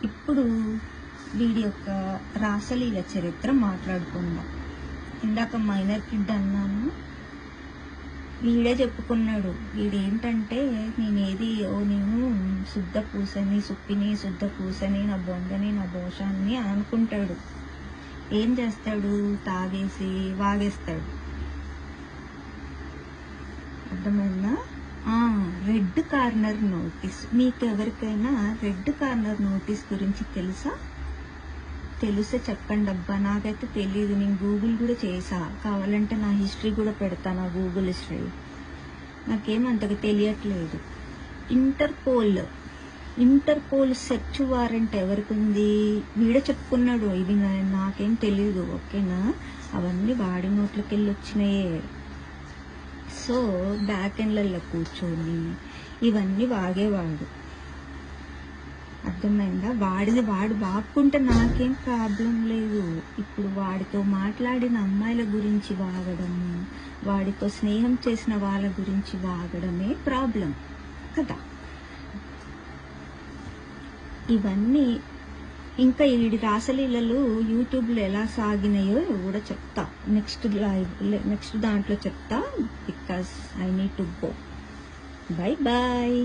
ఇప్పుడు వీడి యొక్క రాసలీల చరిత్ర మాట్లాడుకుందాం. ఇందాక మైనర్ కిడ్ అన్నాను, వీడే చెప్పుకున్నాడు. వీడేంటంటే నేను శుద్ధ పూసని, సుప్పిని, శుద్ధ పూసని, నా బొందని, నా దోషాన్ని అనుకుంటాడు. ఏం చేస్తాడు? తాగేసి వాగేస్తాడు. అర్థమైందా? Red corner notice. మీకు ఎవరికైనా రెడ్ కార్నర్ నోటీస్ గురించి తెలిస్తే చెప్పండి అబ్బా. నాకైతే తెలియదు. నేను గూగుల్ కూడా చేసా. కావాలంటే నా హిస్టరీ కూడా పెడతాను, ఆ గూగుల్ హిస్టరీ. నాకేమంతగా తెలియట్లేదు. ఇంటర్పోల్ సెర్చ్ వారెంట్ ఎవరికి ఉంది? వీడే చెప్పుకున్నాడు. ఇది నాకేం తెలియదు, ఓకేనా? అవన్నీ వాడి నోట్లకి వెళ్ళి వచ్చినాయే. సో బ్యాక్ ఎండ్లలో కూర్చొని ఇవన్నీ వాగేవాడు. అర్థమైందా? వాడు వాక్కుంటే నాకేం ప్రాబ్లం లేదు. ఇప్పుడు వాడితో మాట్లాడిన అమ్మాయిల గురించి వాగడం, వాడితో స్నేహం చేసిన వాళ్ళ గురించి వాగడమే ప్రాబ్లం కదా. ఇవన్నీ ఇంకా ఈ రాసలీలలు యూట్యూబ్లో ఎలా సాగినాయో కూడా చెప్తా నెక్స్ట్ దాంట్లో చెప్తా. Because I need to go. Bye bye.